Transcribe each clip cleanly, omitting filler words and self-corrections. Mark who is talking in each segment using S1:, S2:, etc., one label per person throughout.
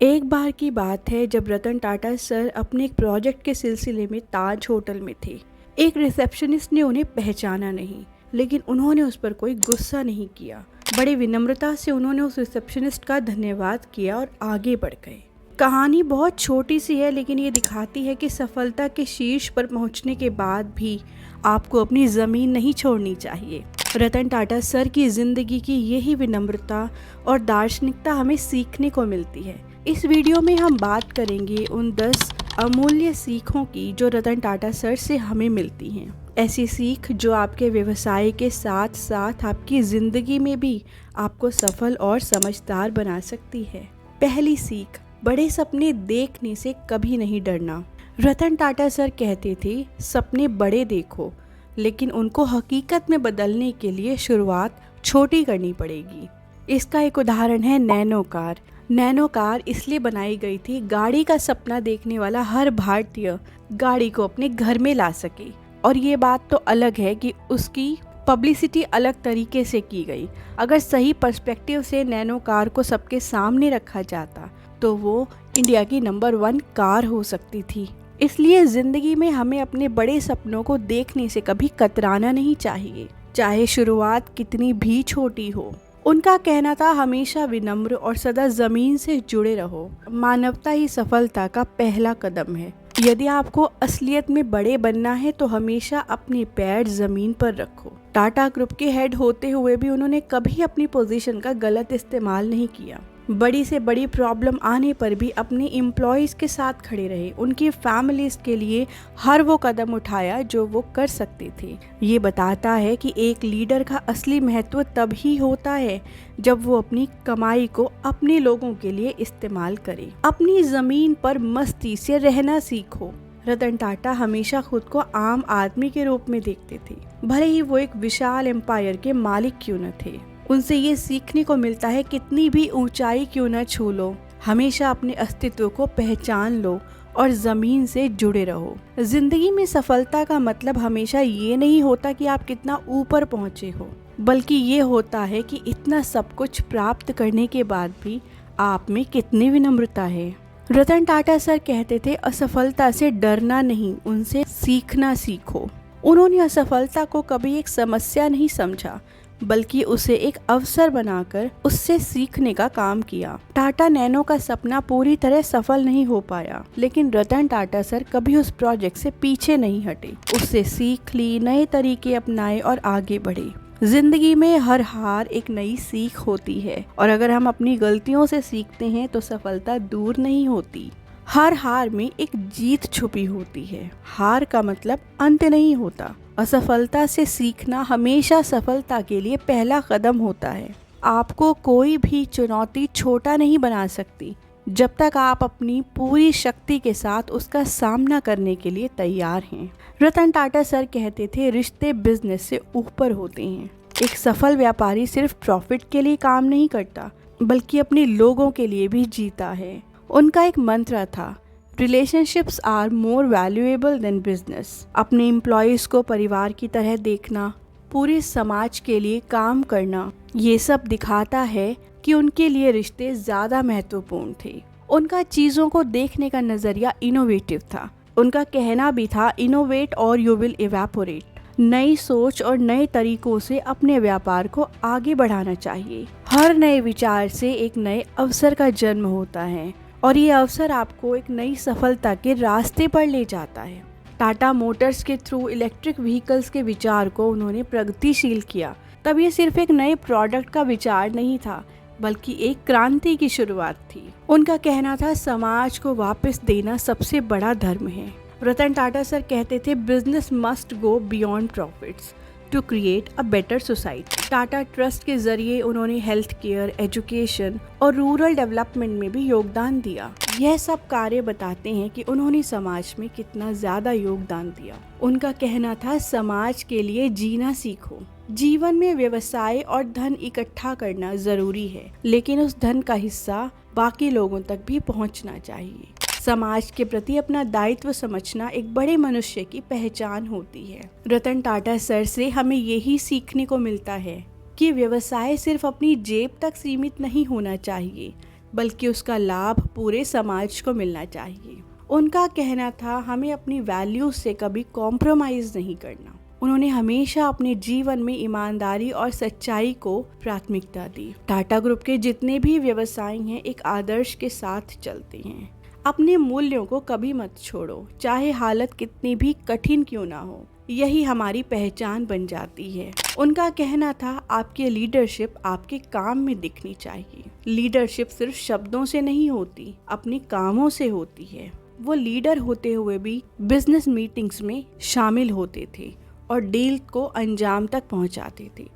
S1: एक बार की बात है जब रतन टाटा सर अपने एक प्रोजेक्ट के सिलसिले में ताज होटल में थे। एक रिसेप्शनिस्ट ने उन्हें पहचाना नहीं, लेकिन उन्होंने उस पर कोई गुस्सा नहीं किया। बड़ी विनम्रता से उन्होंने उस रिसेप्शनिस्ट का धन्यवाद किया और आगे बढ़ गए। कहानी बहुत छोटी सी है, लेकिन ये दिखाती है कि सफलता के शीर्ष पर पहुंचने के बाद भी आपको अपनी ज़मीन नहीं छोड़नी चाहिए। रतन टाटा सर की ज़िंदगी की यही विनम्रता और दार्शनिकता हमें सीखने को मिलती है। इस वीडियो में हम बात करेंगे उन 10 अमूल्य सीखों की जो रतन टाटा सर से हमें मिलती हैं। ऐसी सीख जो आपके व्यवसाय के साथ साथ आपकी ज़िंदगी में भी आपको सफल और समझदार बना सकती है। पहली सीख, बड़े सपने देखने से कभी नहीं डरना। रतन टाटा सर कहते थे, सपने बड़े देखो, लेकिन उनको हकीकत में बदलने के लिए शुरुआत छोटी करनी पड़ेगी। इसका एक उदाहरण है नैनो कार। नैनो कार इसलिए बनाई गई थी गाड़ी का सपना देखने वाला हर भारतीय गाड़ी को अपने घर में ला सके। और ये बात तो अलग है कि उसकी पब्लिसिटी अलग तरीके से की गई। अगर सही पर्सपेक्टिव से नैनो कार को सबके सामने रखा जाता तो वो इंडिया की नंबर 1 कार हो सकती थी। इसलिए ज़िंदगी में हमें अपने बड़े सपनों को देखने से कभी कतराना नहीं चाहिए, चाहे शुरुआत कितनी भी छोटी हो। उनका कहना था, हमेशा विनम्र और सदा ज़मीन से जुड़े रहो। मानवता ही सफलता का पहला कदम है। यदि आपको असलियत में बड़े बनना है तो हमेशा अपने पैर ज़मीन पर रखो। टाटा ग्रुप के हेड होते हुए भी उन्होंने कभी अपनी पोजीशन का गलत इस्तेमाल नहीं किया। बड़ी से बड़ी प्रॉब्लम आने पर भी अपने एम्प्लॉयज़ के साथ खड़े रहे। उनकी फैमिलीज़ के लिए हर वो कदम उठाया जो वो कर सकते थे। ये बताता है कि एक लीडर का असली महत्व तब ही होता है जब वो अपनी कमाई को अपने लोगों के लिए इस्तेमाल करे। अपनी ज़मीन पर मस्ती से रहना सीखो। रतन टाटा हमेशा खुद को आम आदमी के रूप में देखते थे, भले ही वो एक विशाल एम्पायर के मालिक क्यों न थे। उनसे ये सीखने को मिलता है, कितनी भी ऊंचाई क्यों न छू लो, हमेशा अपने अस्तित्व को पहचान लो और ज़मीन से जुड़े रहो। जिंदगी में सफलता का मतलब हमेशा ये नहीं होता कि आप कितना ऊपर पहुँचे हो, बल्कि ये होता है कि इतना सब कुछ प्राप्त करने के बाद भी आप में कितनी विनम्रता है। रतन टाटा सर कहते थे, असफलता से डरना नहीं, उनसे सीखना सीखो। उन्होंने असफलता को कभी एक समस्या नहीं समझा, बल्कि उसे एक अवसर बनाकर उससे सीखने का काम किया। टाटा नैनो का सपना पूरी तरह सफल नहीं हो पाया, लेकिन रतन टाटा सर कभी उस प्रोजेक्ट से पीछे नहीं हटे। उससे सीख ली, नए तरीके अपनाए और आगे बढ़े। जिंदगी में हर हार एक नई सीख होती है, और अगर हम अपनी गलतियों से सीखते हैं तो सफलता दूर नहीं होती। हर हार में एक जीत छुपी होती है। हार का मतलब अंत नहीं होता। असफलता से सीखना हमेशा सफलता के लिए पहला कदम होता है। आपको कोई भी चुनौती छोटा नहीं बना सकती जब तक आप अपनी पूरी शक्ति के साथ उसका सामना करने के लिए तैयार हैं। रतन टाटा सर कहते थे, रिश्ते बिजनेस से ऊपर होते हैं। एक सफल व्यापारी सिर्फ प्रॉफिट के लिए काम नहीं करता, बल्कि अपने लोगों के लिए भी जीता है। उनका एक मंत्र था, relationships are more valuable than business. अपने एम्प्लॉयज़ को परिवार की तरह देखना, पूरे समाज के लिए काम करना, ये सब दिखाता है कि उनके लिए रिश्ते ज़्यादा महत्वपूर्ण थे। उनका चीज़ों को देखने का नज़रिया इनोवेटिव था। उनका कहना भी था, इनोवेट और यू विल इवेपोरेट। नई सोच और नए तरीकों से अपने व्यापार को आगे बढ़ाना चाहिए। हर नए विचार से एक नए अवसर का जन्म होता है, और ये अवसर आपको एक नई सफलता के रास्ते पर ले जाता है। टाटा मोटर्स के थ्रू इलेक्ट्रिक व्हीकल्स के विचार को उन्होंने प्रगतिशील किया। तब ये सिर्फ एक नए प्रोडक्ट का विचार नहीं था, बल्कि एक क्रांति की शुरुआत थी। उनका कहना था, समाज को वापस देना सबसे बड़ा धर्म है। रतन टाटा सर कहते थे, business must go beyond profits to create a better society. Tata trust के जरिए उन्होंने हेल्थ केयर, एजुकेशन और रूरल डेवलपमेंट में भी योगदान दिया। यह सब कार्य बताते हैं कि उन्होंने समाज में कितना ज्यादा योगदान दिया। उनका कहना था, समाज के लिए जीना सीखो। जीवन में व्यवसाय और धन इकट्ठा करना जरूरी है, लेकिन उस धन का हिस्सा बाकी लोगों तक भी पहुंचना चाहिए। समाज के प्रति अपना दायित्व समझना एक बड़े मनुष्य की पहचान होती है। रतन टाटा सर से हमें यही सीखने को मिलता है कि व्यवसाय सिर्फ अपनी जेब तक सीमित नहीं होना चाहिए। बल्कि उसका लाभ पूरे समाज को मिलना चाहिए। उनका कहना था हमें अपनी वैल्यूज से कभी कॉम्प्रोमाइज नहीं करना। उन्होंने हमेशा अपने जीवन में ईमानदारी और सच्चाई को प्राथमिकता दी। टाटा ग्रुप के जितने भी व्यवसाय हैं एक आदर्श के साथ चलते हैं। अपने मूल्यों को कभी मत छोड़ो, चाहे हालत कितनी भी कठिन क्यों ना हो। यही हमारी पहचान बन जाती है। उनका कहना था आपकी लीडरशिप आपके काम में दिखनी चाहिए। लीडरशिप सिर्फ शब्दों से नहीं होती, अपने कामों से होती है। वो लीडर होते हुए भी बिजनेस मीटिंग्स में शामिल होते थे और डील को अंजाम तक पहुंचाते थे।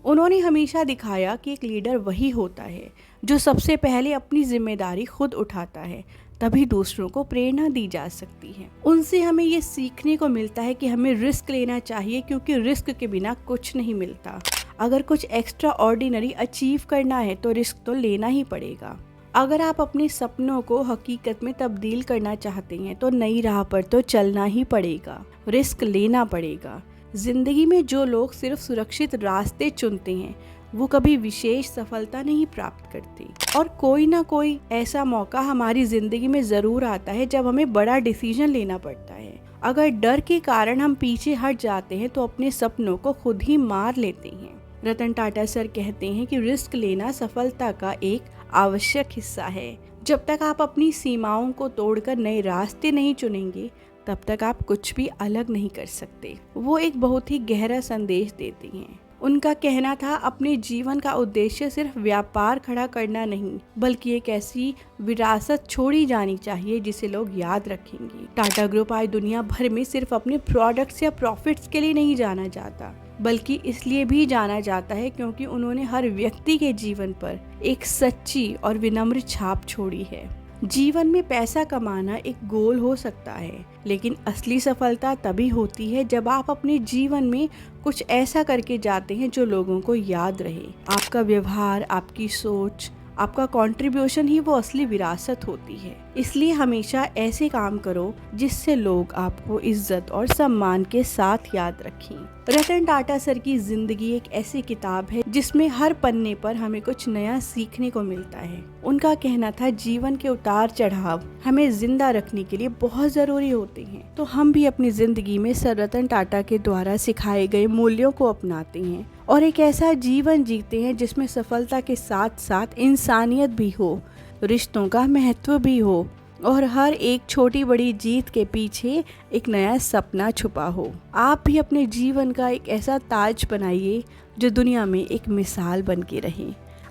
S1: उन्होंने हमेशा दिखाया कि एक लीडर वही होता है जो सबसे पहले अपनी जिम्मेदारी खुद उठाता है, तभी दूसरों को प्रेरणा दी जा सकती है। उनसे हमें ये सीखने को मिलता है कि हमें रिस्क लेना चाहिए, क्योंकि रिस्क के बिना कुछ नहीं मिलता। अगर कुछ एक्स्ट्रा ऑर्डिनरी अचीव करना है तो रिस्क तो लेना ही पड़ेगा। अगर आप अपने सपनों को हकीकत में तब्दील करना चाहते हैं तो नई राह पर तो चलना ही पड़ेगा, रिस्क लेना पड़ेगा। जिंदगी में जो लोग सिर्फ सुरक्षित रास्ते चुनते हैं वो कभी विशेष सफलता नहीं प्राप्त करते। और कोई ना कोई ऐसा मौका हमारी जिंदगी में जरूर आता है जब हमें बड़ा डिसीजन लेना पड़ता है। अगर डर के कारण हम पीछे हट जाते हैं तो अपने सपनों को खुद ही मार लेते हैं। रतन टाटा सर कहते हैं कि रिस्क लेना सफलता का एक आवश्यक हिस्सा है। जब तक आप अपनी सीमाओं को तोड़कर नए रास्ते नहीं चुनेंगे तब तक आप कुछ भी अलग नहीं कर सकते। वो एक बहुत ही गहरा संदेश देती हैं। उनका कहना था अपने जीवन का उद्देश्य सिर्फ व्यापार खड़ा करना नहीं, बल्कि एक ऐसी विरासत छोड़ी जानी चाहिए जिसे लोग याद रखेंगे। टाटा ग्रुप आज दुनिया भर में सिर्फ अपने प्रोडक्ट्स या प्रॉफिट्स के लिए नहीं जाना जाता, बल्कि इसलिए भी जाना जाता है क्योंकि उन्होंने हर व्यक्ति के जीवन पर एक सच्ची और विनम्र छाप छोड़ी है। जीवन में पैसा कमाना एक गोल हो सकता है, लेकिन असली सफलता तभी होती है जब आप अपने जीवन में कुछ ऐसा करके जाते हैं जो लोगों को याद रहे। आपका व्यवहार, आपकी सोच, आपका कंट्रीब्यूशन ही वो असली विरासत होती है। इसलिए हमेशा ऐसे काम करो जिससे लोग आपको इज्जत और सम्मान के साथ याद रखें। रतन टाटा सर की जिंदगी एक ऐसी किताब है जिसमें हर पन्ने पर हमें कुछ नया सीखने को मिलता है। उनका कहना था जीवन के उतार चढ़ाव हमें जिंदा रखने के लिए बहुत जरूरी होते हैं। तो हम भी अपनी जिंदगी में सर रतन टाटा के द्वारा सिखाए गए मूल्यों को अपनाते हैं और एक ऐसा जीवन जीते हैं जिसमें सफलता के साथ साथ इंसानियत भी हो, रिश्तों का महत्व भी हो और हर एक छोटी बड़ी जीत के पीछे एक नया सपना छुपा हो। आप भी अपने जीवन का एक ऐसा ताज बनाइए जो दुनिया में एक मिसाल बन के रहे।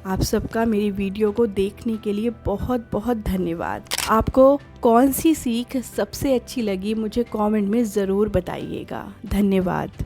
S1: आप सबका मेरी वीडियो को देखने के लिए बहुत बहुत धन्यवाद। आपको कौन सी सीख सबसे अच्छी लगी मुझे कमेंट में ज़रूर बताइएगा। धन्यवाद।